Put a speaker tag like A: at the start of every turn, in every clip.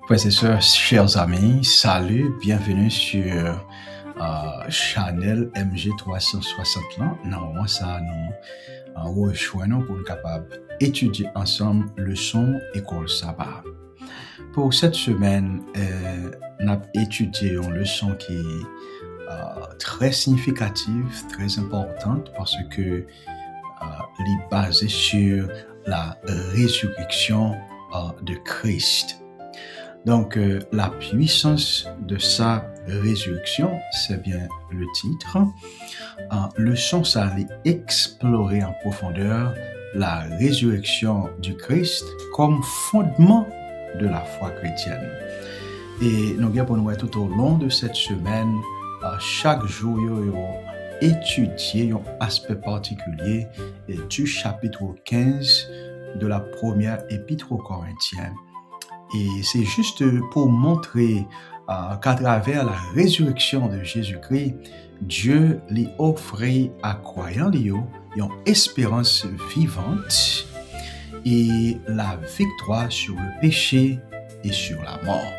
A: Frères et sœurs, chers amis, salut, bienvenue sur Channel MG360 là. Normalement, ça nous rejoignons pour nous capables d'étudier ensemble leçon école sabbat. Pour cette semaine, nous avons étudié une leçon qui est très significative, très importante parce que elle est basée sur la résurrection de Christ. Donc, la puissance de sa résurrection, c'est bien le titre. Leçon, ça allait explorer en profondeur la résurrection du Christ comme fondement de la foi chrétienne. Et nous allons tout au long de cette semaine, chaque jour, nous étudier un aspect particulier du chapitre 15 de la première épître aux Corinthiens. Et c'est juste pour montrer qu'à travers la résurrection de Jésus-Christ, Dieu lui offrait à croyants une espérance vivante et la victoire sur le péché et sur la mort.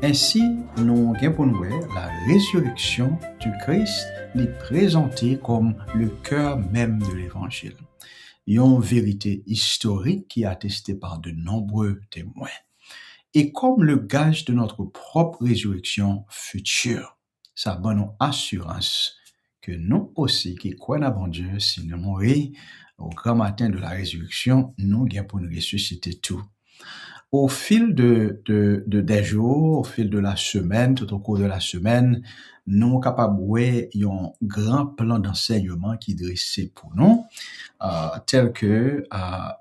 A: Ainsi, nous avons la résurrection du Christ est présentée comme le cœur même de l'évangile. Une vérité historique qui est attestée par de nombreux témoins. Et comme le gage de notre propre résurrection future, ça donne une assurance que nous aussi, qui croyons en bon Dieu, si nous mourons au grand matin de la résurrection, nous allons pour nous ressusciter tout. Au fil des jours, au fil de la semaine, tout au cours de la semaine, nous sommes capables de voir un grand plan d'enseignement qui est dressé pour nous, tel que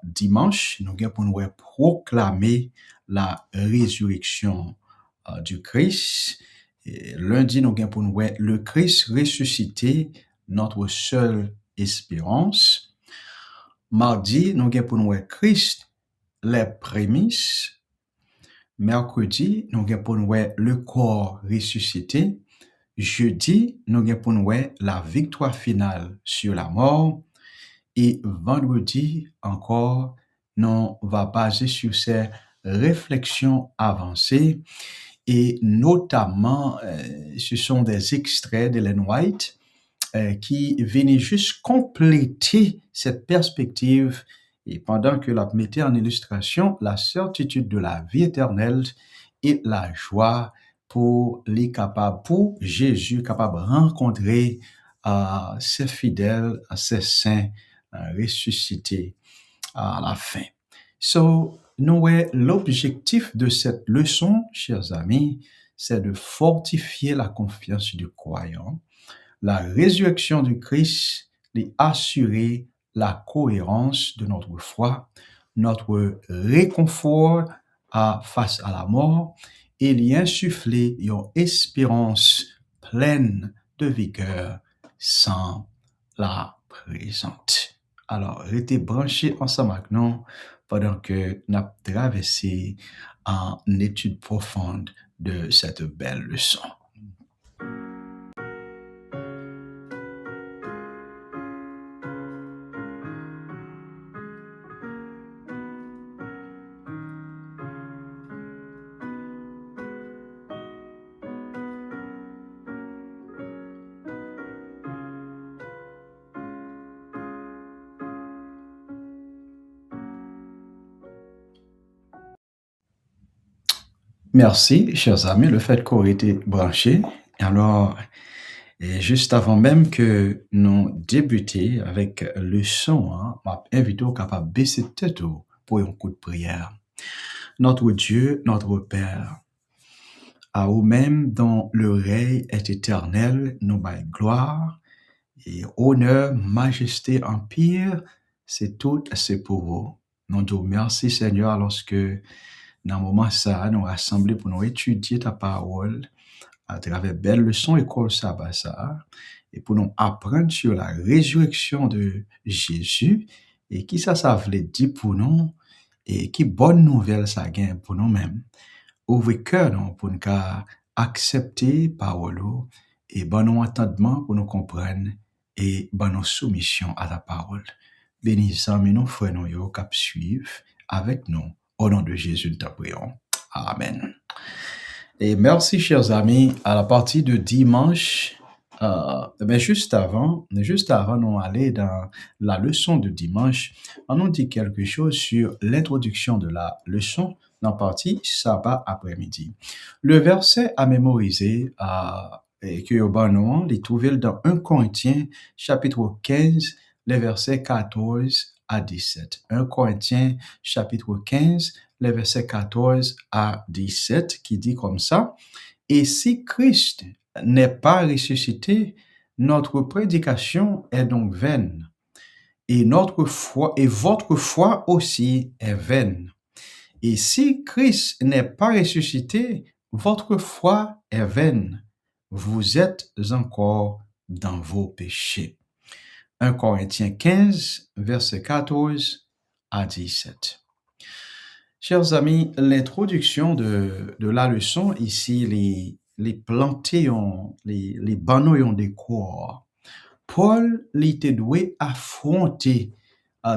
A: dimanche, nous allons pour nous proclamer la résurrection du Christ. Et lundi, nous allons pour nous voir le Christ ressuscité, notre seule espérance. Mardi, nous allons pour nous voir Christ, les prémices. Mercredi, nous allons pour nous voir le corps ressuscité. Jeudi, nous allons pour nous voir la victoire finale sur la mort. Et vendredi, encore, nous va baser sur ces réflexions avancées. Et notamment, ce sont des extraits d'Ellen White qui venaient juste compléter cette perspective. Et pendant que la mettait en illustration la certitude de la vie éternelle et la joie pour Jésus capable de rencontrer ses fidèles, ses saints ressuscités à la fin. L'objectif de cette leçon, chers amis, c'est de fortifier la confiance du croyant. La résurrection du Christ est assurer la cohérence de notre foi, notre réconfort face à la mort et lui insuffler une espérance pleine de vigueur sans la présente. Alors, restez branchés ensemble avec nous pendant que nous traversons en étude profonde de cette belle leçon. Merci, chers amis, le fait qu'on ait été branchés. Alors, juste avant même que nous débutions avec le son, m'a invité au capable de baisser tête pour un coup de prière. Notre Dieu, notre Père, à vous-même dont le règne est éternel, nous baillons gloire et honneur, majesté, empire, c'est pour vous. Nous te remercions, Seigneur, lorsque dans le moment ça, nous rassemblés pour nous étudier ta parole à travers belle leçon école sabbat ça, et pour nous apprendre sur la résurrection de Jésus et qui ça voulait dire pour nous et qui bonne nouvelle ça gagne pour nous-mêmes. Ouvrez cœur nous pour nous accepter parole et bon entendement pour nous comprendre et ben nos soumission à la parole. Bénis amis nous frères nous yo cap suivre avec nous au nom de Jésus nous te prions. Amen. Et merci chers amis à la partie de dimanche. Mais juste avant nous aller dans la leçon de dimanche, on nous dit quelque chose sur l'introduction de la leçon dans la partie sabbat après-midi. Le verset à mémoriser et que nous les trouver dans 1 Corinthiens chapitre 15, les versets 14 à 17. 1 Corinthiens chapitre 15, les versets 14 à 17 qui dit comme ça: et si Christ n'est pas ressuscité, notre prédication est donc vaine, et notre foi et votre foi aussi est vaine. Et si Christ n'est pas ressuscité, votre foi est vaine. Vous êtes encore dans vos péchés. 1 Corinthiens 15, verset 14 à 17. Chers amis, l'introduction de la leçon ici, les plantés, les banaux ont des corps. Paul était doué affronter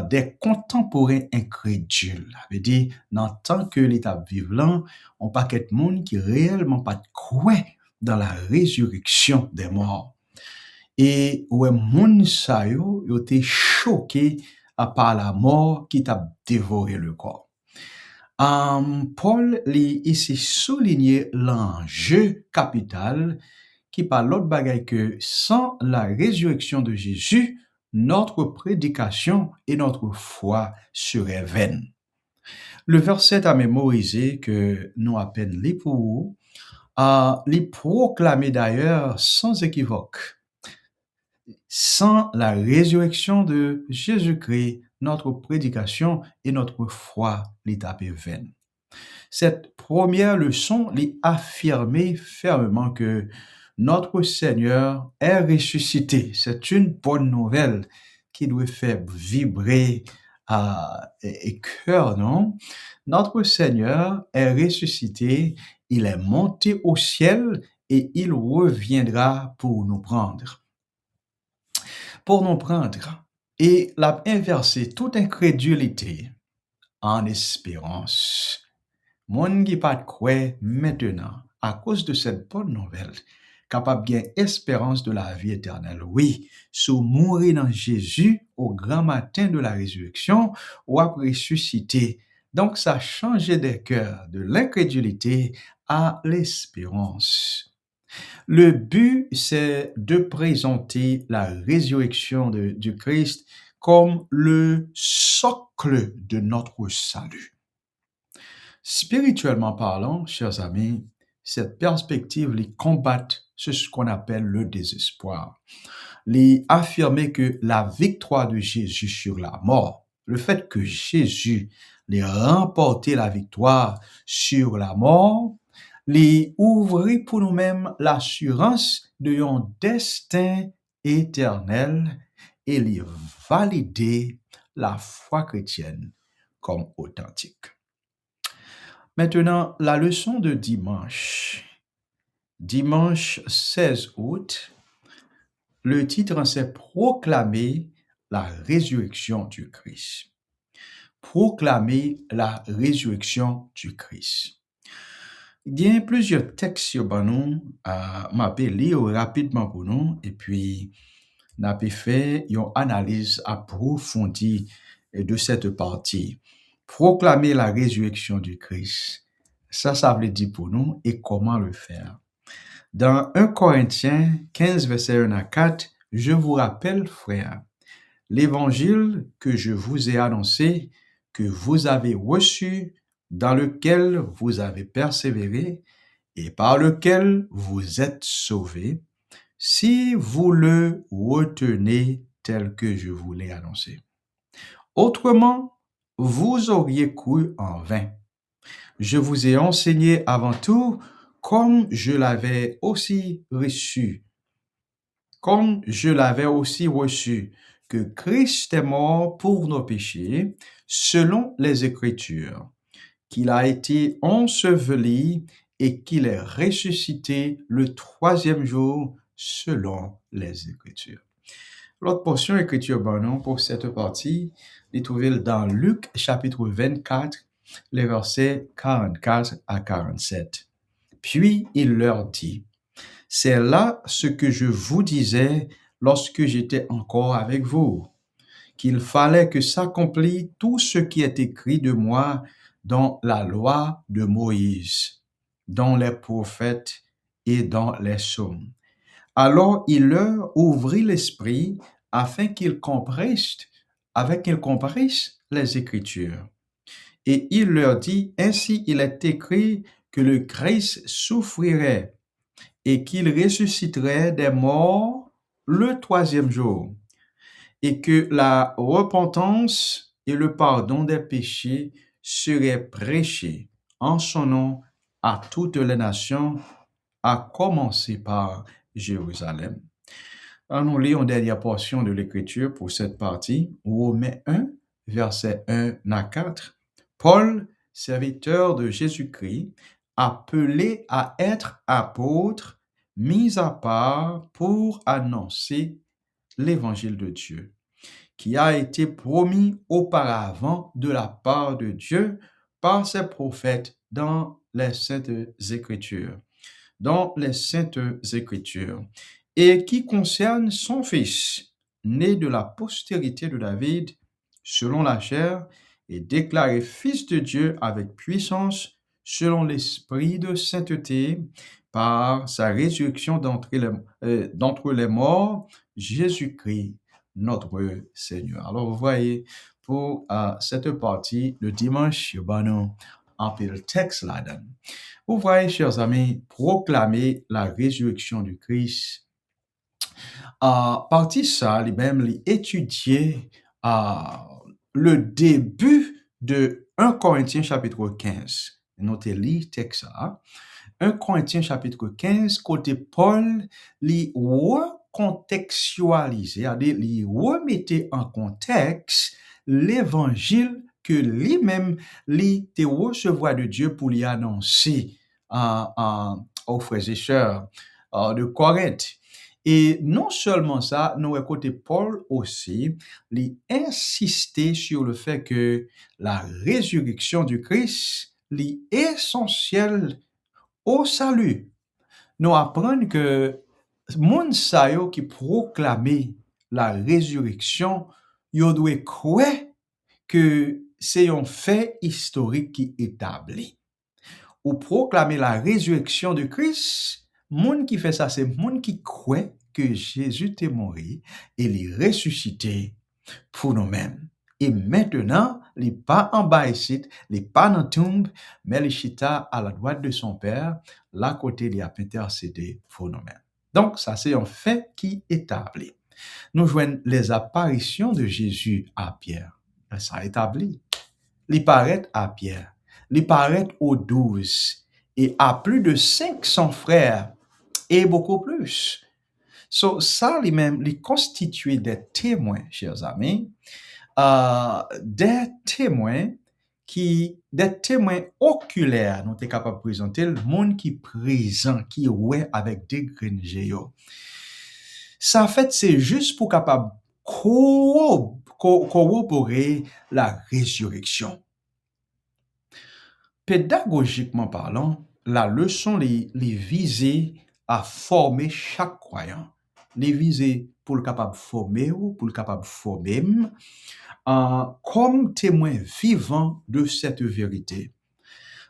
A: des contemporains incrédules. Ça veut dire, dans le temps que l'état vivant, on paquet de monde qui réellement pas de croix dans la résurrection des morts. Et ouais, moun sa yo été choqué par la mort qui t'a dévoré le corps. Paul li ici souligné l'enjeu capital qui par l'autre bagaille que sans la résurrection de Jésus, notre prédication et notre foi seraient vaines. Le verset à mémoriser que nous à peine li pour vous, li proclamé d'ailleurs sans équivoque. Sans la résurrection de Jésus-Christ, notre prédication et notre foi l'étape est vaine. Cette première leçon lui affirmait fermement que notre Seigneur est ressuscité. C'est une bonne nouvelle qui doit faire vibrer et cœur, non? Notre Seigneur est ressuscité, il est monté au ciel et il reviendra pour nous prendre. Et l'a inversé toute incrédulité en espérance. Moun qui pas de croire maintenant, à cause de cette bonne nouvelle, capable bien espérance de la vie éternelle. Oui, sous mourir dans Jésus au grand matin de la résurrection ou après ressuscité. Donc ça changeait des cœurs de l'incrédulité à l'espérance. Le but, c'est de présenter la résurrection du Christ comme le socle de notre salut. Spirituellement parlant, chers amis, cette perspective les combat ce qu'on appelle le désespoir. Les affirmer que la victoire de Jésus sur la mort, le fait que Jésus les remporté la victoire sur la mort, les ouvrir pour nous-mêmes l'assurance de un destin éternel et les valider la foi chrétienne comme authentique. Maintenant, la leçon de dimanche. Dimanche 16 août, le titre c'est Proclamer la résurrection du Christ. Proclamer la résurrection du Christ. Il y a plusieurs textes sur nous, m'appeler rapidement pour nous, et puis n'a fait une analyse approfondie de cette partie. Proclamer la résurrection du Christ. Ça veut dire pour nous et comment le faire. Dans 1 Corinthiens 15, verset 1 à 4, je vous rappelle, frères, l'évangile que je vous ai annoncé, que vous avez reçu, dans lequel vous avez persévéré et par lequel vous êtes sauvés, si vous le retenez tel que je vous l'ai annoncé. Autrement, vous auriez cru en vain. Je vous ai enseigné avant tout, comme je l'avais aussi reçu, que Christ est mort pour nos péchés, selon les Écritures, qu'il a été enseveli et qu'il est ressuscité le 3e jour, selon les Écritures. L'autre portion écriture pour cette partie est trouvée dans Luc chapitre 24, les versets 44 à 47. Puis il leur dit, c'est là ce que je vous disais lorsque j'étais encore avec vous, qu'il fallait que s'accomplisse tout ce qui est écrit de moi dans la loi de Moïse, dans les prophètes et dans les psaumes. Alors il leur ouvrit l'esprit afin qu'ils comprissent les Écritures. Et il leur dit, ainsi il est écrit que le Christ souffrirait et qu'il ressusciterait des morts le troisième jour, et que la repentance et le pardon des péchés seraient prêchés en son nom à toutes les nations, à commencer par Jérusalem. Alors, nous lisons une dernière portion de l'Écriture pour cette partie, Romains 1, versets 1 à 4. Paul, serviteur de Jésus-Christ, appelé à être apôtre, mis à part pour annoncer l'évangile de Dieu, qui a été promis auparavant de la part de Dieu par ses prophètes dans les Saintes Écritures. Et qui concerne son Fils, né de la postérité de David, selon la chair, et déclaré Fils de Dieu avec puissance, selon l'Esprit de sainteté, par sa résurrection d'entre les morts, Jésus-Christ, notre Seigneur. Alors, vous voyez, pour cette partie, le dimanche, un peu le texte là-dedans. Vous voyez, chers amis, proclamer la résurrection du Christ. Partie ça, lui-même, étudier le début de 1 Corinthiens chapitre 15. Notez le texte ça. 1 Corinthiens chapitre 15, côté Paul, lui recontextualiser, c'est-à-dire lui remettre en contexte l'évangile que lui-même lui te recevoir de Dieu pour lui annoncer aux frères et sœurs de Corinthe. Et non seulement ça, nous côté Paul aussi, lui insister sur le fait que la résurrection du Christ est essentielle au salut. Nous apprenons que moun sa yo qui proclamait la résurrection, yo doit croire que c'est un fait historique qui établi. Ou proclamer la résurrection de Christ, moun qui fait ça, c'est moun qui croit que Jésus est mort et il est ressuscité pour nous-mêmes. Et maintenant, il n'est pas en bas ici, il n'est pas dans la tombe, mais il chita à la droite de son Père, là côté il a intercédé pour nous-mêmes. Donc, ça c'est un fait qui est établi. Nous joignons les apparitions de Jésus à Pierre. Ça établi. Il paraît à Pierre. Il paraît aux 12 et à plus de 500 frères et beaucoup plus. So, ça lui-même, il constitue des témoins, chers amis, des témoins oculaires, nous sommes capables de présenter le monde qui est présent, qui est avec des graines géo. Ça, en fait, c'est juste pour capable corroborer la résurrection. Pédagogiquement parlant, la leçon les visée à former chaque croyant. Les visée pour le capable former ou pour le capable former comme témoin vivant de cette vérité.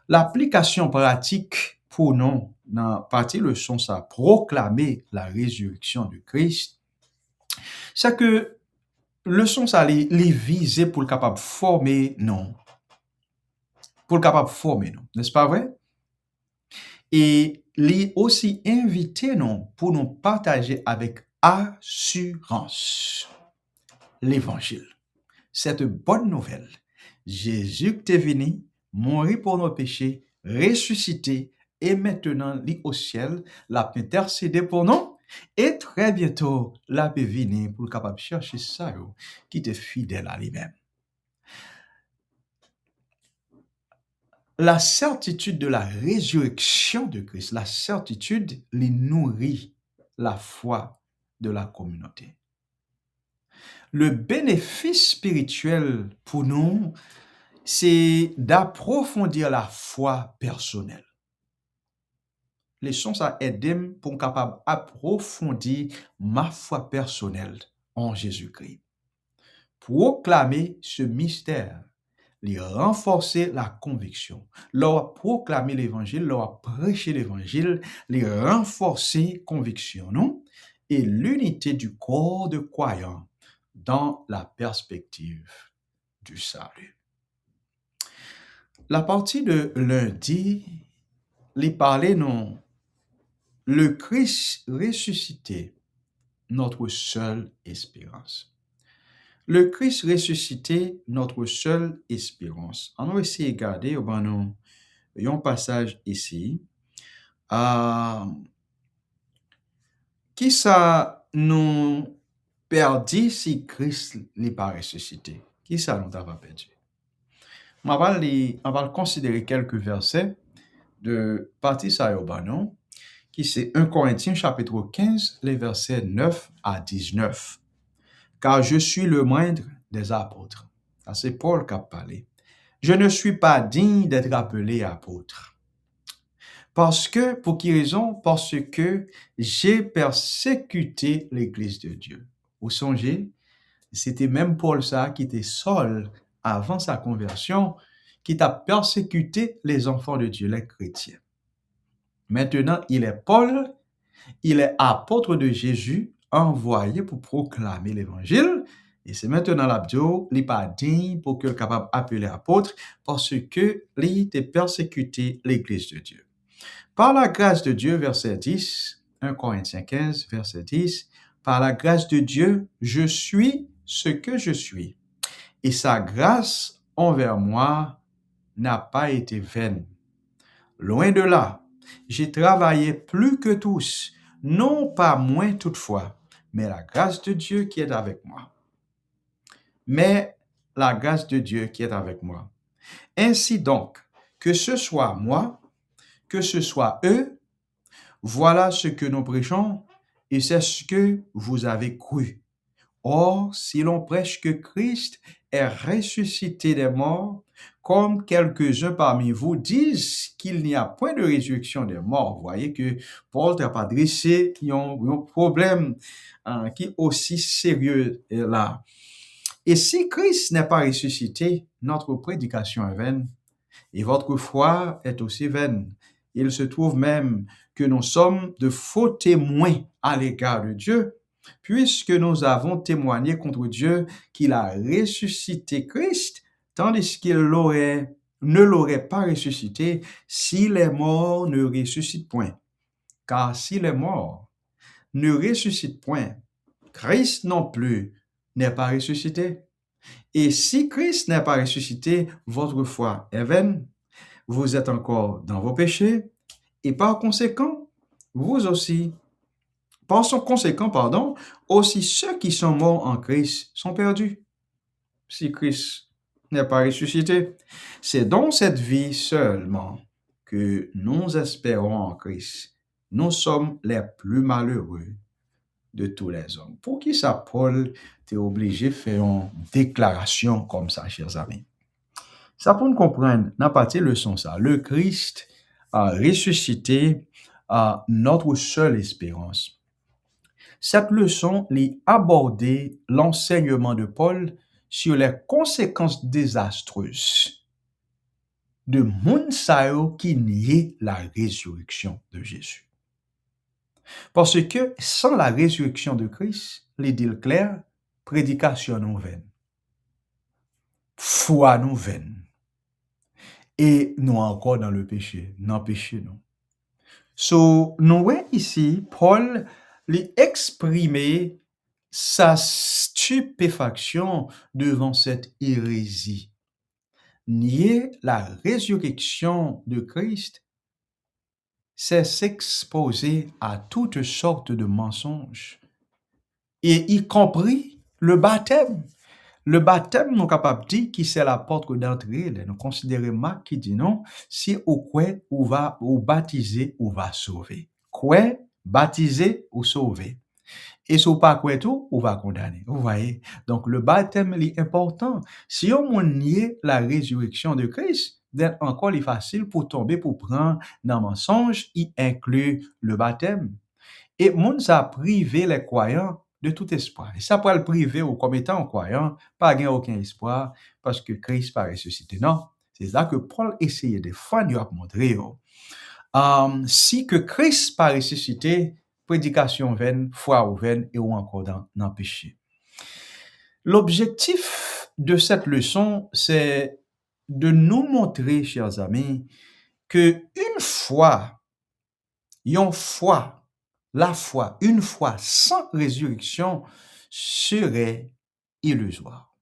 A: L'application pratique pour nous, dans partie leçon ça, proclamer la résurrection du Christ, c'est que leçon ça les viser pour le capable former non. Pour le capable former nous, n'est-ce pas vrai? Et les aussi inviter nous pour nous partager avec assurance l'évangile. Cette bonne nouvelle. Jésus est venu, mourir pour nos péchés, ressuscité et maintenant lit au ciel, l'a intercédé pour nous et très bientôt l'a venir pour capable chercher ça qui est fidèle à lui-même. La certitude de la résurrection de Christ, la certitude les nourrit la foi de la communauté. Le bénéfice spirituel pour nous, c'est d'approfondir la foi personnelle. Leçon ça aide pour capable approfondir ma foi personnelle en Jésus-Christ. Proclamer ce mystère, les renforcer la conviction, leur proclamer l'évangile, leur prêcher l'évangile, les renforcer conviction, non? Et l'unité du corps de croyants dans la perspective du salut. La partie de lundi, les parler non, le Christ ressuscité, notre seule espérance. Le Christ ressuscité, notre seule espérance. On va essayer de regarder, un passage ici. Qui ça nous perdit si Christ n'est pas ressuscité? Qui ça nous a pas perdu? On va considérer quelques versets de partie ça qui c'est 1 Corinthiens chapitre 15, les versets 9 à 19. Car je suis le moindre des apôtres. Ça, c'est Paul qui a parlé. Je ne suis pas digne d'être appelé apôtre. Pour qui raison? Parce que j'ai persécuté l'Église de Dieu. Vous songez? C'était même Paul ça qui était seul avant sa conversion, qui a persécuté les enfants de Dieu, les chrétiens. Maintenant, il est Paul, il est apôtre de Jésus, envoyé pour proclamer l'évangile. Et c'est maintenant l'abdio, il n'est pas digne pour qu'il soit capable d'appeler apôtre parce que il a persécuté l'Église de Dieu. Par la grâce de Dieu, verset 10, 1 Corinthiens 15, verset 10, par la grâce de Dieu, je suis ce que je suis. Et sa grâce envers moi n'a pas été vaine. Loin de là, j'ai travaillé plus que tous, non pas moins toutefois, mais la grâce de Dieu qui est avec moi. Mais la grâce de Dieu qui est avec moi. Ainsi donc, que ce soit moi, que ce soit eux, voilà ce que nous prêchons et c'est ce que vous avez cru. Or, si l'on prêche que Christ est ressuscité des morts, comme quelques-uns parmi vous disent qu'il n'y a point de résurrection des morts, vous voyez que Paul n'a pas adressé un problème qui est aussi sérieux là. Et si Christ n'est pas ressuscité, notre prédication est vaine et votre foi est aussi vaine. Il se trouve même que nous sommes de faux témoins à l'égard de Dieu, puisque nous avons témoigné contre Dieu qu'il a ressuscité Christ, tandis qu'il ne l'aurait pas ressuscité si les morts ne ressuscitent point. Car si les morts ne ressuscitent point, Christ non plus n'est pas ressuscité. Et si Christ n'est pas ressuscité, votre foi est vaine. Vous êtes encore dans vos péchés et par conséquent, aussi ceux qui sont morts en Christ sont perdus. Si Christ n'est pas ressuscité, c'est dans cette vie seulement que nous espérons en Christ. Nous sommes les plus malheureux de tous les hommes. Pour qui ça, Paul, t'es obligé de faire une déclaration comme ça, chers amis? Ça pour nous comprendre, n'a pas été leçon ça. Le Christ a ressuscité notre seule espérance. Cette leçon lit aborder l'enseignement de Paul sur les conséquences désastreuses de moun sa yo qui nie la résurrection de Jésus. Parce que sans la résurrection de Christ, les dit clair, prédication nous vaine, foi nous vaine, et nous encore dans le péché, non péché non. Nous voyons ici, Paul lui exprimer sa stupéfaction devant cette hérésie. Nier la résurrection de Christ, c'est s'exposer à toutes sortes de mensonges, et y compris le baptême. Le baptême, nous sommes capables de dire qui c'est la porte d'entrée. Nous considérons Marc qui dit non, si ou quoi ou va ou baptiser ou va sauver. Quoi, baptiser ou sauver. Et si vous pas quoi tout, on va condamner. Vous voyez? Donc, le baptême est important. Si on nie la résurrection de Christ, then encore il est facile pour tomber, pour prendre dans le mensonge, il inclut le baptême. Et moun ça privé les croyants de tout espoir. Et ça pourrait le priver ou comme étant croyant, pas gagner aucun espoir parce que Christ pas ressuscité. Non. C'est ça que Paul essayait de faire, il a montré. Si que Christ pas ressuscité, prédication vaine, foi ou vaine et ou encore dans le péché. L'objectif de cette leçon, c'est de nous montrer, chers amis, que une foi, la foi, une foi sans résurrection serait illusoire.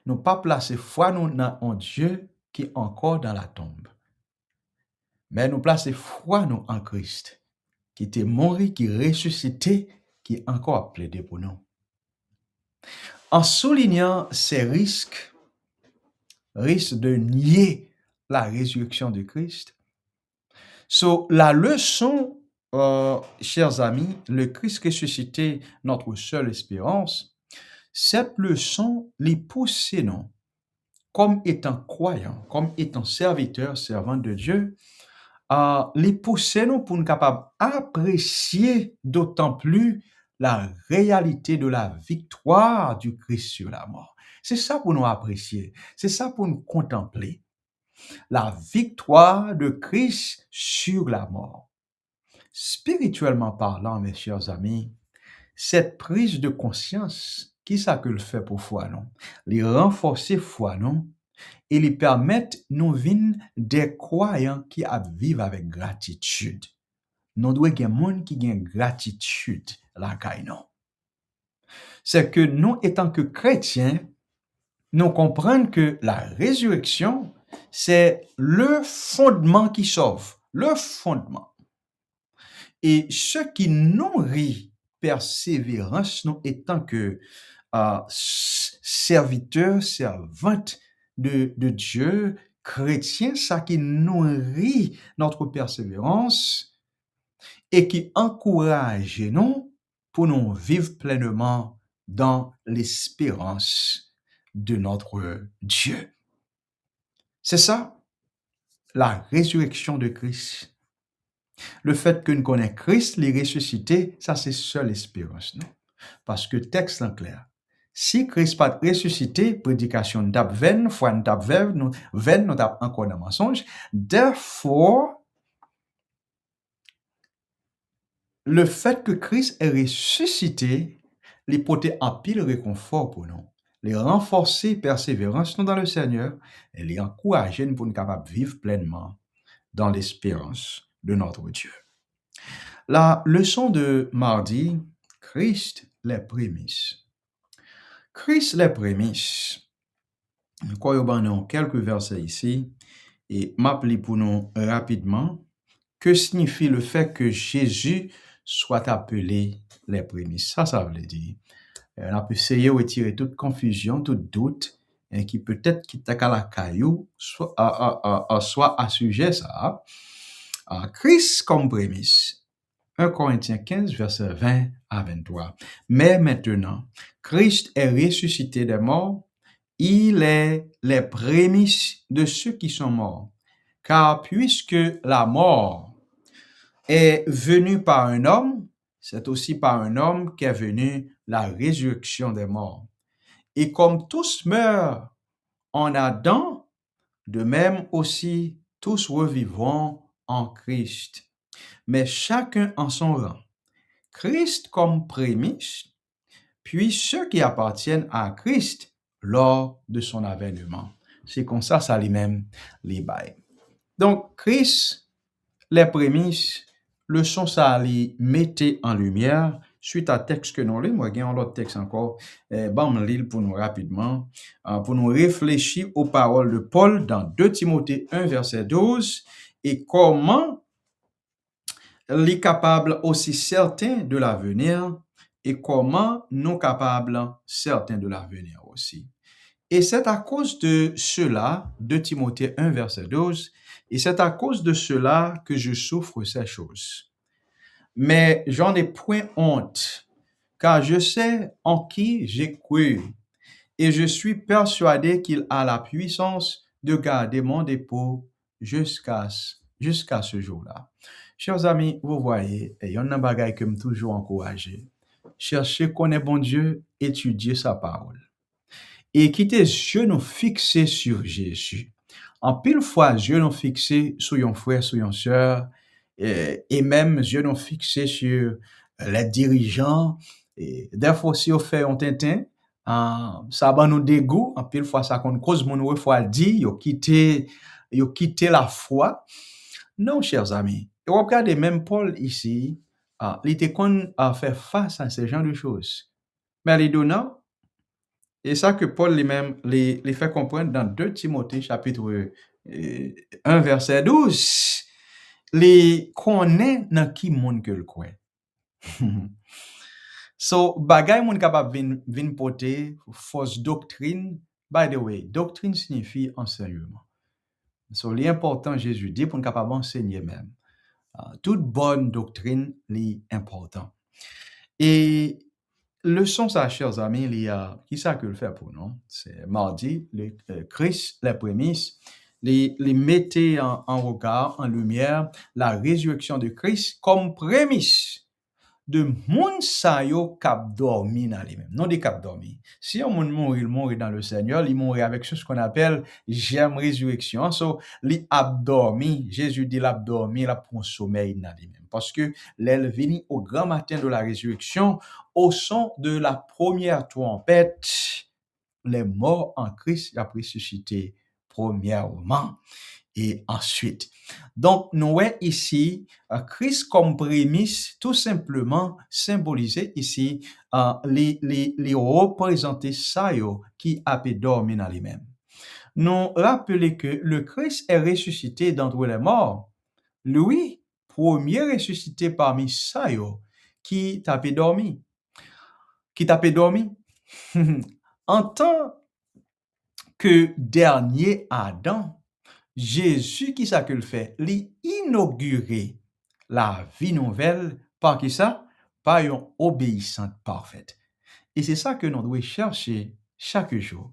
A: Nous pas placer foi nous dans un Dieu qui est encore dans la tombe. Mais nous placer foi nous en Christ, qui était mort, qui est ressuscité, qui est encore plaidé pour nous. En soulignant ces risques de nier la résurrection de Christ, la leçon, chers amis, le Christ ressuscité, notre seule espérance, cette leçon les pousse nous, comme étant croyants, comme étant serviteurs, servants de Dieu, les pousser nous pour nous capables apprécier d'autant plus la réalité de la victoire du Christ sur la mort. C'est ça pour nous apprécier, c'est ça pour nous contempler. La victoire de Christ sur la mort. Spirituellement parlant, mes chers amis, cette prise de conscience, qui ça que le fait pour foi, non? Les renforcer foi, non? Et les permettre nous vivre des croyants qui vivent avec gratitude. Nous devons avoir des gens qui ont gratitude, la non. C'est que nous, étant que chrétiens, nous comprenons que la résurrection, c'est le fondement qui sauve, le fondement. Et ce qui nourrit persévérance, nous étant que serviteurs, servantes de Dieu, chrétiens, ça qui nourrit notre persévérance et qui encourage nous pour nous vivre pleinement dans l'espérance de notre Dieu. C'est ça, la résurrection de Christ. Le fait que nous connaissons Christ, les ressuscité, ça c'est seule espérance, non? Parce que texte en clair. Si Christ pas ressuscité, prédication d'ab vaine, foi d'ab vaine, nous d'ab encore dans mensonge. Therefore, le fait que Christ est ressuscité, les porter en pile réconfort pour nous, les renforcer persévérance nous dans le Seigneur et les encourager pour nous capables de vivre pleinement dans l'espérance de notre Dieu. La leçon de mardi, Christ les prémices. Christ les prémices. Nous avons quelques versets ici et m'appeler pour nous rapidement. Que signifie le fait que Jésus soit appelé les prémices? Ça veut dire. On peut essayer de retirer toute confusion, tout doute, et qui peut-être qui t'a la caillou, soit à sujet ça. Christ comme prémisse. 1 Corinthiens 15, verset 20 à 23. Mais maintenant, Christ est ressuscité des morts, il est les prémices de ceux qui sont morts. Car puisque la mort est venue par un homme, c'est aussi par un homme qu'est venue la résurrection des morts. Et comme tous meurent en Adam, de même aussi tous revivront en Christ. Mais chacun en son rang. Christ comme prémisse, puis ceux qui appartiennent à Christ lors de son avènement. C'est comme ça lui-même les bails. Donc, Christ, les prémices, le son ça les mettait en lumière suite à texte que nous lisons. Moi, j'ai un autre texte encore, me lire pour nous rapidement, pour nous réfléchir aux paroles de Paul dans 2 Timothée 1, verset 12, et comment les capables aussi certains de l'avenir et comment nous capables certains de l'avenir aussi. Et c'est à cause de cela, 2 Timothée 1, verset 12, et c'est à cause de cela que je souffre ces choses. Mais j'en ai point honte, car je sais en qui j'ai cru, et je suis persuadé qu'il a la puissance de garder mon dépôt jusqu'à ce jour-là. Chers amis, vous voyez, il y a un bagage qui me toujours encouragé. Cherchez connaître bon Dieu, étudier sa parole. Et quitter yeux nous fixés sur Jésus. En pile fois, yeux nous fixés sur un frère, sur une sœur, et même yeux nous fixés sur les dirigeants. Et des fois, si on fait un tintin, ça va nous dégoût. En pile fois, ça qu'on cause mon fois dit, yo quitté la foi. Non, chers amis. Et regardez même Paul ici, il était qu'on a fait face à ce genre de choses. Mais les donnants, et ça que Paul lui-même les fait comprendre dans 2 Timothée chapitre 1 verset 12. Les connaît dans qui monde que le croit. So, bagay moun capable vin porter fausse doctrine. By the way, doctrine signifie enseignement. So, l'important Jésus dit pour nous capable enseigner même. Toute bonne doctrine est important. Et leçon ça, chers amis, qui ça que le fait pour nous? C'est mardi, le Christ, les prémices, les mettez en regard, en lumière, la résurrection de Christ comme prémisse de moun sa yo k'ap dormi dans lui-même, non des k'ap dormi. Si on moun mourir, il mourir dans le Seigneur, il mourir avec ce qu'on appelle germe résurrection. So, li ap dormi, Jésus dit l'ap dormi, la prend sommeil dans lui-même. Parce que l'elle vini au grand matin de la résurrection, au son de la première trompette, les morts en Christ a ressuscité premièrement. Et ensuite. Donc, nous voyons ici Christ comme prémisse, tout simplement symbolisé ici les représenter ça qui a pu dormir dans lui-même. Nous rappelons que le Christ est ressuscité d'entre les morts. Lui, premier ressuscité parmi ça qui t'a pu dormir. Qui t'a pu dormir. En tant que dernier Adam, Jésus, qui ça que le fait? L'inaugurer la vie nouvelle par qui ça? Par une obéissance parfaite. Et c'est ça que nous devons chercher chaque jour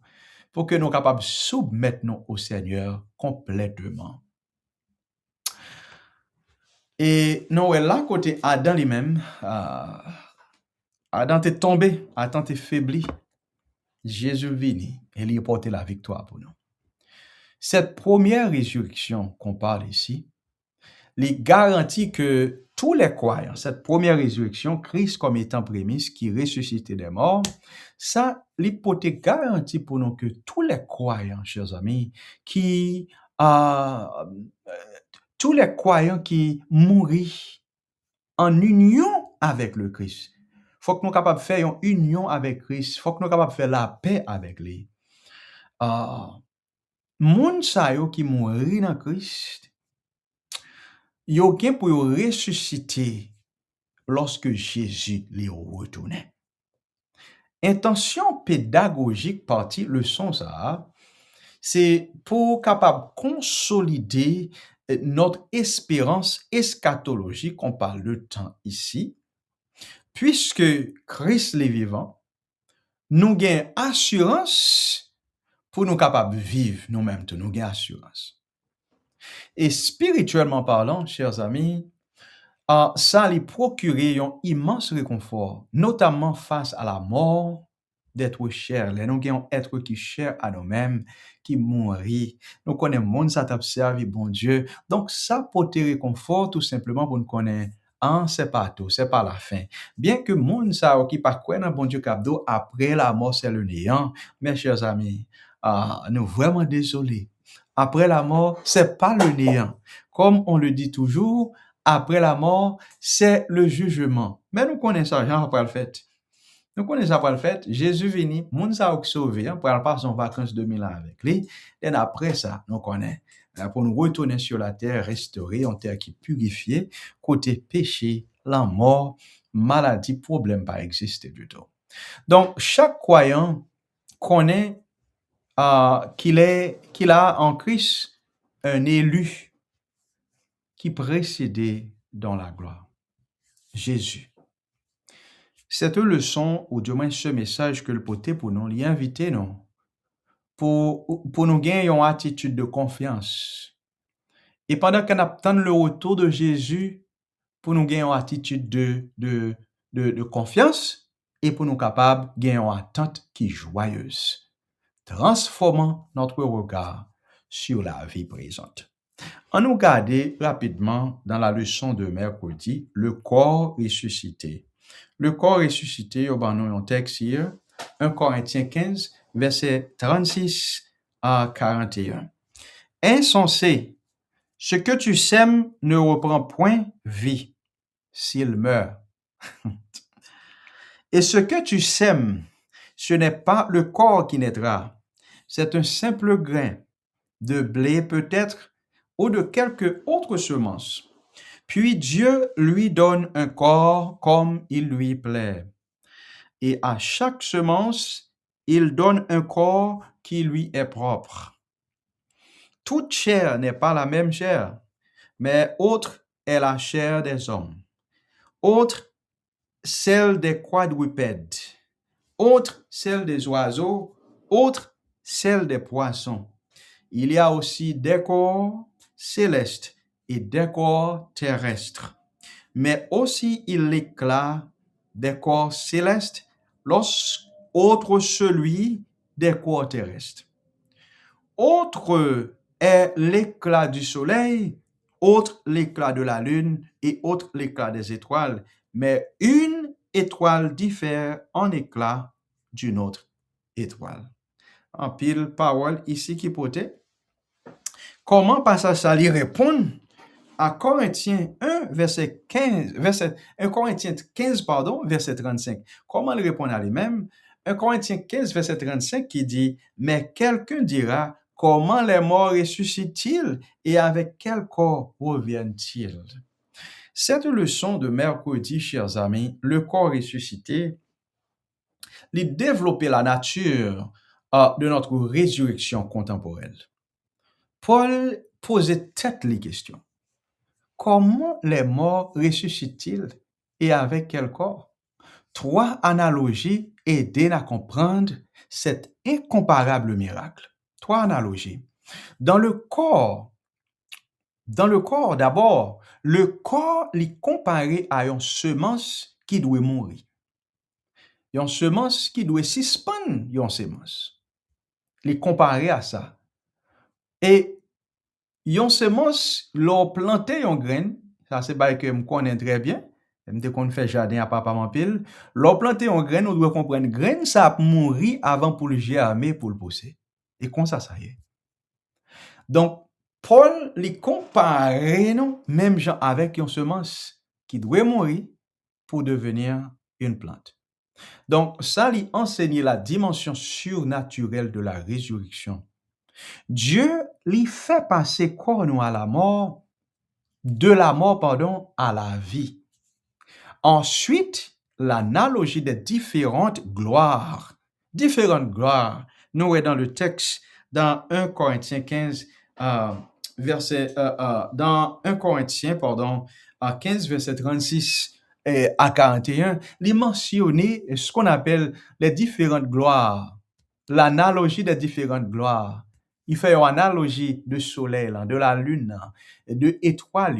A: pour que nous soyons capables de soumettre nous au Seigneur complètement. Et nous, là, côté Adam lui-même, Adam est tombé, Adam est faibli. Jésus vini et il a porté la victoire pour nous. Cette première résurrection qu'on parle ici, les garantit que tous les croyants, cette première résurrection, Christ comme étant prémisse qui ressuscitait des morts, ça, l'hypothèque garantit pour nous que tous les croyants, chers amis, tous les croyants qui mourent en union avec le Christ. Faut que nous soyons capables de faire une union avec Christ. Faut que nous soyons capables de faire la paix avec lui. Moun sa yo qui mouri dans Christ, yo gen pour yo ressusciter lorsque Jésus li retourne. Intention pédagogique partie leçon ça, c'est pour capable consolider notre espérance eschatologique, on parle de temps ici, puisque Christ est vivant, nous gain assurance pour nous capables de vivre nous-mêmes, nous gain assurance. Et spirituellement parlant, chers amis, ça lui procurer un immense réconfort, notamment face à la mort d'être cher. Nous avons un être qui cher à nous-mêmes, qui mourit. Nous connaissons le monde, ça t'a servi, bon Dieu. Donc, ça peut te réconfort tout simplement pour nous connaître. C'est pas tout, c'est pas la fin. Bien que le monde, ça, qui pas quoi dans bon Dieu capdo, après la mort, c'est le néant. Mes chers amis, nous vraiment désolés. Après la mort, c'est pas le néant. Comme on le dit toujours, après la mort, c'est le jugement. Mais nous connaissons ça, Jean après le fait. Nous connaissons après le fait, Jésus venu, moun sa ou sauvé, pour aller passer son vacances 2000 ans avec lui. Et après ça, nous connaissons. Pour nous retourner sur la terre, restaurer, une terre qui est purifiée, côté péché, la mort, maladie, problème pas exister du tout. Donc, chaque croyant connaît qu'il a en Christ un élu qui précédait dans la gloire. Jésus. Cette leçon, ou du moins ce message que le poté pour nous, l'y inviter nous, pour nous gagner une attitude de confiance. Et pendant qu'on attend le retour de Jésus, pour nous gagner une attitude de confiance et pour nous capables de gagner une attente qui est joyeuse, transformant notre regard sur la vie présente. On nous regarde rapidement dans la leçon de mercredi, le corps ressuscité. Le corps ressuscité, on a un texte hier, 1 Corinthiens 15, verset 36 à 41. Insensé, ce que tu sèmes ne reprend point vie s'il meurt. Et ce que tu sèmes, ce n'est pas le corps qui naîtra, c'est un simple grain de blé peut-être ou de quelque autre semence. Puis Dieu lui donne un corps comme il lui plaît. Et à chaque semence, il donne un corps qui lui est propre. Toute chair n'est pas la même chair, mais autre est la chair des hommes, autre celle des quadrupèdes, autre celle des oiseaux, autre celle des poissons. Il y a aussi des corps célestes et des corps terrestres, mais aussi il éclate des corps célestes, autre celui des corps terrestres. Autre est l'éclat du soleil, autre l'éclat de la lune et autre l'éclat des étoiles, mais une étoile diffère en éclat d'une autre étoile. En pile parole ici qui potait. Comment passage ça lui répond à Corinthiens 1, verset 15, 1 Corinthiens 15, verset 35. Comment il répond à lui-même? 1 Corinthiens 15, verset 35 qui dit, mais quelqu'un dira, comment les morts ressuscitent-ils et avec quel corps reviennent-ils? Cette leçon de mercredi, chers amis, le corps ressuscité, il développait la nature de notre résurrection contemporaine. Paul posait tête les questions. Comment les morts ressuscitent-ils et avec quel corps? Trois analogies aident à comprendre cet incomparable miracle. Trois analogies. Dans le corps, d'abord, le corps est comparé à une semence qui doit mourir. Une semence qui doit suspendre une semence. Il est comparé à ça. Et une semence, l'on planté une graine, ça c'est parce que je connais très bien, dès qu'on fait jardin à papa en pile, l'on planté une graine, on doit comprendre graine ça a mourir avant pour le germer pour le pousser. Et comme ça y est. Donc Paul les compare non même gens avec une semence qui doit mourir pour devenir une plante. Donc ça lui enseigne la dimension surnaturelle de la résurrection. Dieu lui fait passer corps nous à la mort, de la mort, à la vie. Ensuite, l'analogie des différentes gloires. Différentes gloires. Nous sommes dans le texte, dans 1 Corinthiens 15, dans 1 Corinthiens, 15, verset 36 à 41, il mentionné ce qu'on appelle les différentes gloires. L'analogie des différentes gloires. Il fait une analogie de soleil, de la lune, de étoiles,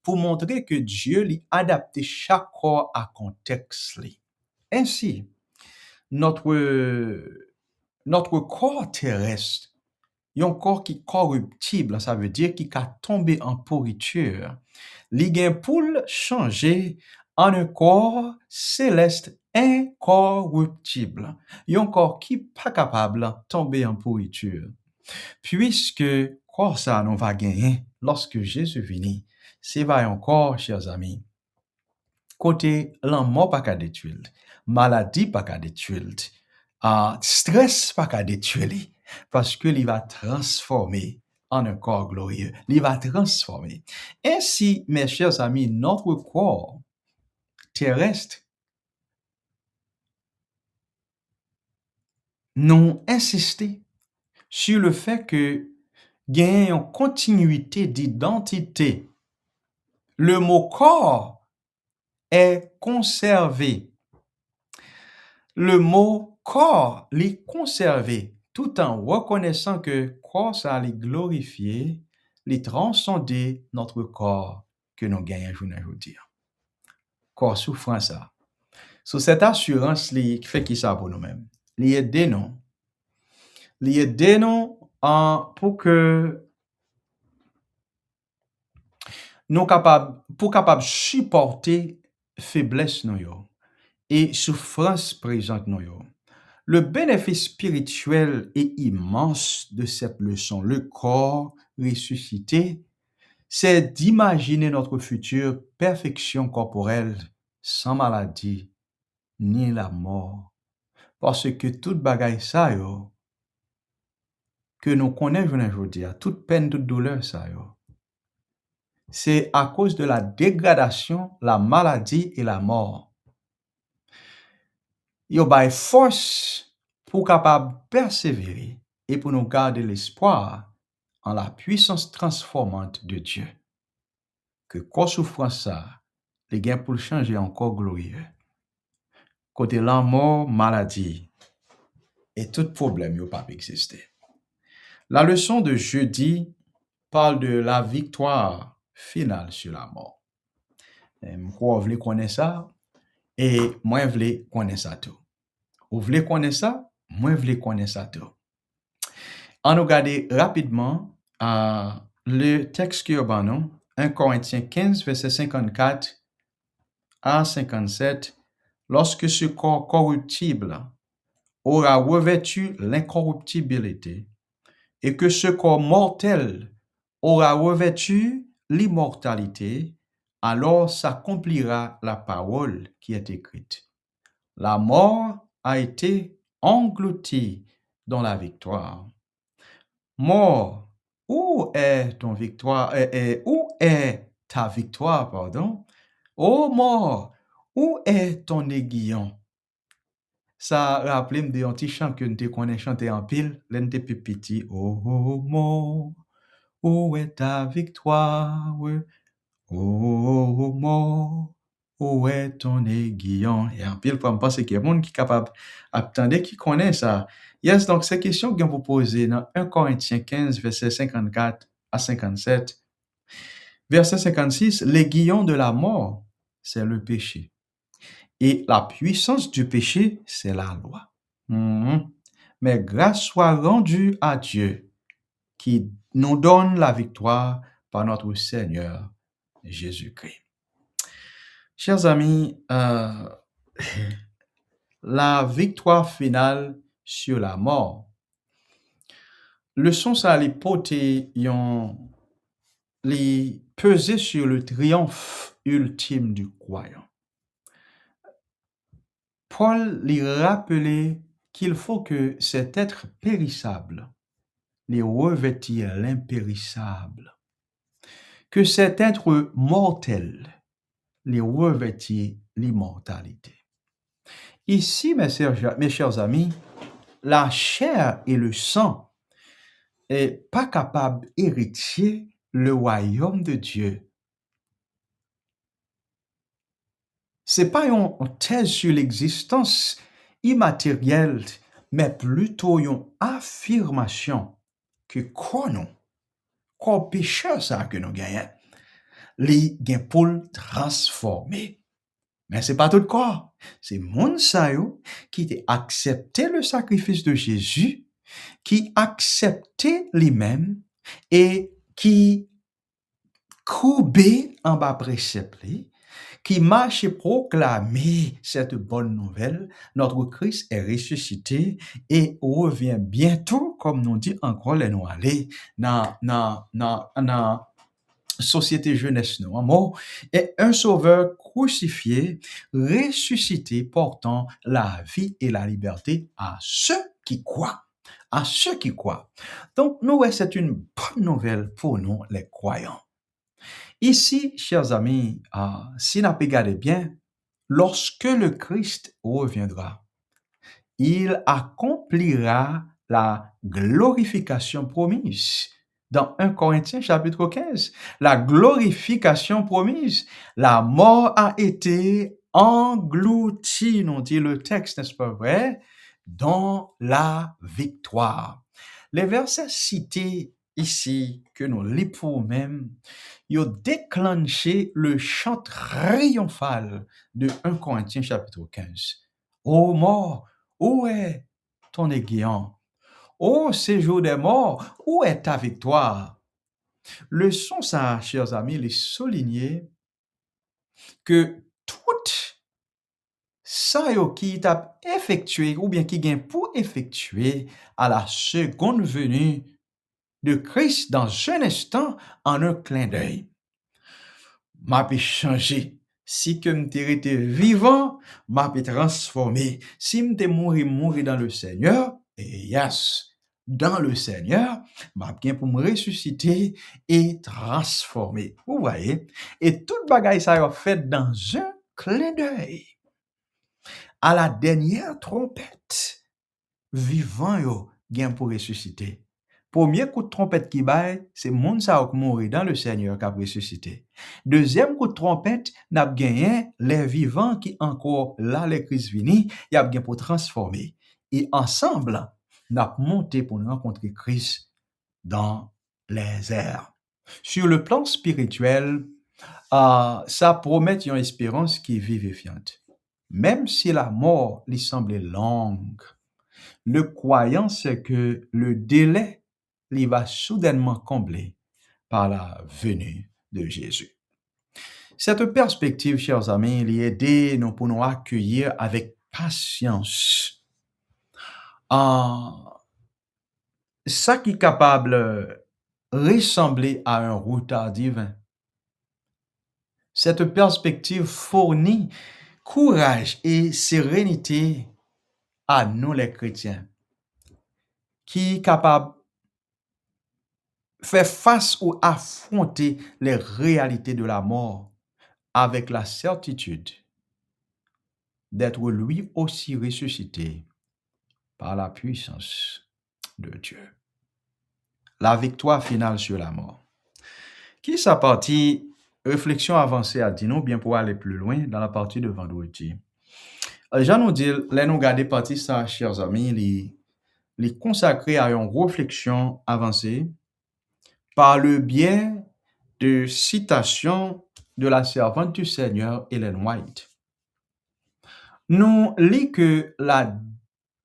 A: pour montrer que Dieu lui adapté chaque corps à contexte. Ainsi, notre corps terrestre, un corps qui est corruptible, ça veut dire qu'il a tombé en pourriture. Il gain pour changer en un corps céleste incorruptible. Un corps qui n'est pas capable de tomber en pourriture. Puisque corps ça nous va gagner lorsque Jésus vient, c'est va encore, chers amis. Côté la mort pas qu'à détruire, maladie pas qu'à détruire, stress pas qu'à détruire, parce que il va transformer en un corps glorieux. Il va transformer. Ainsi, mes chers amis, notre corps terrestre, nous insister sur le fait que gagne une continuité d'identité. Le mot corps est conservé. Le mot corps l'est conservé tout en reconnaissant que corps ça l'est glorifié, l'est transcendé notre corps que nous gagnons aujourd'hui. Corps souffrant ça. So cette assurance li fait qui ça pour nous-mêmes. Li aider nous. Li aider nous pour que nous capable supporter faiblesse nous yo et souffrance présente nous yo. Le bénéfice spirituel est immense de cette leçon. Le corps ressuscité, c'est d'imaginer notre future perfection corporelle sans maladie ni la mort. Parce que toute bagaille ça yo, que nous connaissons aujourd'hui, toute peine, toute douleur ça yo, c'est à cause de la dégradation, la maladie et la mort. Yo bay force pour capable persévérer et pour nous garder l'espoir en la puissance transformante de Dieu. Que quoi souffrance ça, les gains pour le changer encore glorieux. Côté la mort, maladie et tout problème yo pas exister. La leçon de jeudi parle de la victoire finale sur la mort. Moi, vous voulez connaître ça et moi, je voulais connaître ça tout. Vous voulez connaître ça, moi, je voulais connaître ça tout. On nous regarde rapidement le texte qui est au nous, 1 Corinthiens 15, verset 54 à 57. Lorsque ce corps corruptible aura revêtu l'incorruptibilité et que ce corps mortel aura revêtu l'immortalité, alors s'accomplira la parole qui est écrite. La mort a été engloutie dans la victoire. Mort, où est ton victoire, où est ta victoire, pardon? Ô mort, où est ton aiguillon? Ça rappelle de un petit chant que nous te connais chanter en pile, l'un plus petit. Oh mort, où est ta victoire? Oh mort, où est ton aiguillon? Et en pile, pour me penser qu'il y a monde qui est capable d'attendre, qui connaît ça. Yes, donc ces questions que vous posez dans 1 Corinthiens 15, verset 54 à 57. Verset 56, l'aiguillon de la mort, c'est le péché. Et la puissance du péché, c'est la loi. Mais grâce soit rendue à Dieu qui nous donne la victoire par notre Seigneur Jésus-Christ. Chers amis, la victoire finale sur la mort, leçon ça les poter les peser sur le triomphe ultime du croyant. Paul lui rappelait qu'il faut que cet être périssable les revêtir l'impérissable, que cet être mortel les revêtir l'immortalité. Ici, mes chers amis, la chair et le sang est pas capable d'hériter le royaume de Dieu. C'est pas une thèse sur l'existence immatérielle, mais plutôt une affirmation que quoi non, quoi pécheur ça que nous gagnons, les gagnent pour le transformer. Mais c'est pas tout quoi. C'est mon sayo qui a accepté le sacrifice de Jésus, qui acceptait lui-même et qui courbait en bas précepte, qui marche et proclamer cette bonne nouvelle. Notre Christ est ressuscité et revient bientôt, comme nous dit encore les nous aller dans société jeunesse nous mort et un sauveur crucifié, ressuscité, portant la vie et la liberté à ceux qui croient. À ceux qui croient. Donc, nous, c'est une bonne nouvelle pour nous, les croyants. Ici, chers amis, si nous regardons bien, lorsque le Christ reviendra, il accomplira la glorification promise dans 1 Corinthiens chapitre 15. La glorification promise. La mort a été engloutie, nous dit le texte, n'est-ce pas vrai, dans la victoire. Les versets cités ici, que nous lisons pour nous-mêmes, ils ont déclenché le chant triomphal de 1 Corinthiens chapitre 15. Ô mort, où est ton aiguillon? Ô séjour des morts, où est ta victoire? Le son, ça, chers amis, les souligner que toute ça yo qui t'a effectué ou bien qui gagne pour effectuer à la seconde venue de Christ dans un instant, en un clin d'œil. M'a pu changer. Si que m'te été vivant, m'a pu transformer. Si m'te mouri dans le Seigneur, et yes, dans le Seigneur, m'a bien pour me ressusciter et transformer. Vous voyez? Et toute bagaille ça a fait dans un clin d'œil. À la dernière trompette, vivant yo gen pour ressusciter. Premier coup de trompette qui baille, c'est moun sa qui mourir dans le Seigneur qui a ressuscité. Deuxième coup de trompette, n'a gagné les vivants qui encore là les Christ vini, y a bien pour transformer. Et ensemble, n'a monté pour nous rencontrer Christ dans les airs. Sur le plan spirituel, ça promet une espérance qui est vivifiante. Même si la mort lui semblait longue, le croyant sait que le délai il va soudainement combler par la venue de Jésus. Cette perspective, chers amis, il aide nous pour nous accueillir avec patience ça qui est capable de ressembler à un retard divin. Cette perspective fournit courage et sérénité à nous les chrétiens qui est capable faire face ou affronter les réalités de la mort avec la certitude d'être lui aussi ressuscité par la puissance de Dieu. La victoire finale sur la mort. Qui sa partie réflexion avancée à dire nous bien pour aller plus loin dans la partie de vendredi. Jean nous dit, là nous garder partie ça, chers amis, les consacrer à une réflexion avancée par le biais de citations de la servante du Seigneur, Ellen White. Nous lit que la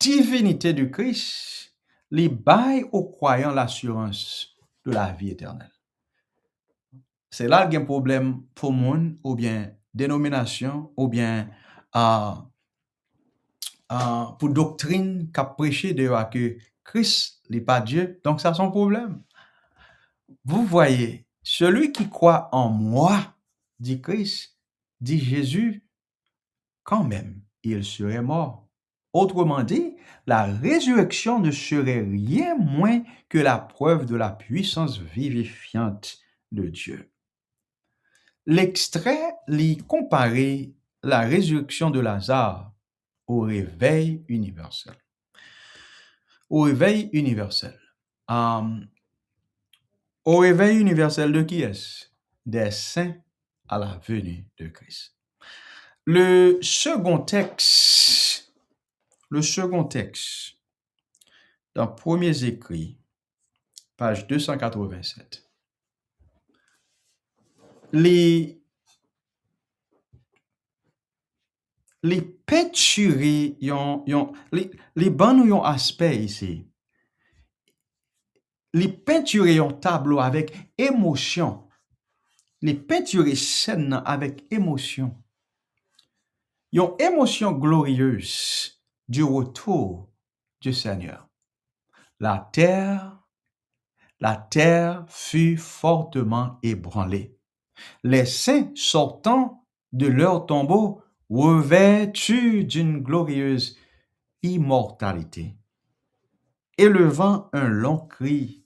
A: divinité du Christ les baille aux croyants l'assurance de la vie éternelle. C'est là qu'il y a un problème pour monde, ou bien dénomination, ou bien pour doctrine qu'a prêché de que Christ n'est pas Dieu, donc ça son problème. Vous voyez, celui qui croit en moi, dit Christ, dit Jésus, quand même, il serait mort. Autrement dit, la résurrection ne serait rien moins que la preuve de la puissance vivifiante de Dieu. L'extrait lit comparer la résurrection de Lazare au réveil universel. Au réveil universel. Au réveil universel de qui est-ce? Des saints à la venue de Christ. Le second texte, dans Premiers Écrits, page 287, les peintures, les bancs ont aspect ici. Les peintures ont tableau avec émotion. Les peintures scène avec émotion. Une émotion glorieuse du retour du Seigneur. La terre fut fortement ébranlée. Les saints sortant de leur tombeau revêtus d'une glorieuse immortalité, élevant un long cri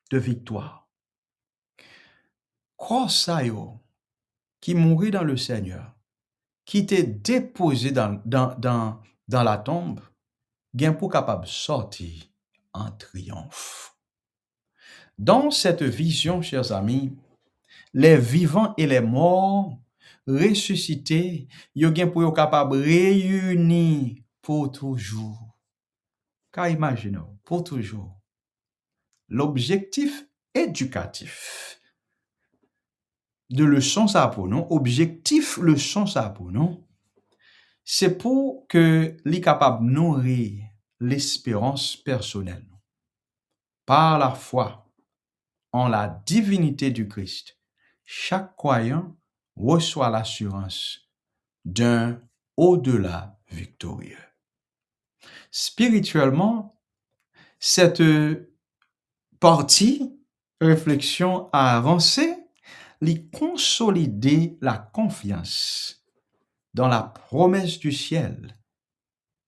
A: de victoire. Crois ça yo, qui mourit dans le Seigneur, qui était déposé dans la tombe, gain pour capable sortir en triomphe. Dans cette vision, chers amis, les vivants et les morts ressuscités, yo gen pour yo capable réunir pour toujours. Car imaginez, pour toujours. L'objectif éducatif de leçon ça pour nous, objectif leçon ça pour nous, c'est pour que les capable nourrir l'espérance personnelle par la foi en la divinité du Christ. Chaque croyant reçoit l'assurance d'un au-delà victorieux. Spirituellement, cette partie réflexion a avancé, lui consolider la confiance dans la promesse du ciel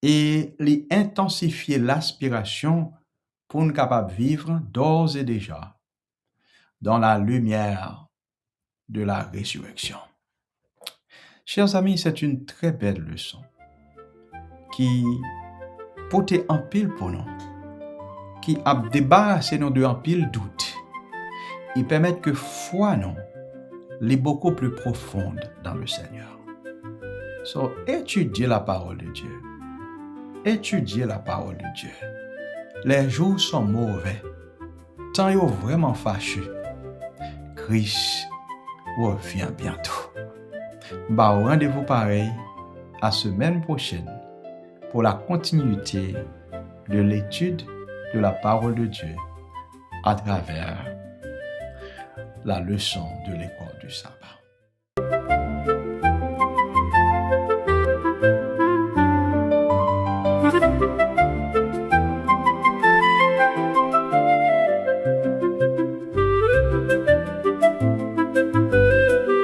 A: et lui intensifier l'aspiration pour nous capable vivre d'ores et déjà dans la lumière de la résurrection. Chers amis, c'est une très belle leçon qui porte en pile pour nous, qui a débarrassé nous de en pile doute et permet que foi nous est beaucoup plus profonde dans le Seigneur. So, étudiez la parole de Dieu. Étudiez la parole de Dieu. Les jours sont mauvais. Tant yo vraiment fâché. Christ revient bientôt. Rendez-vous pareil à semaine prochaine pour la continuité de l'étude de la parole de Dieu à travers la leçon de l'école du sabbat.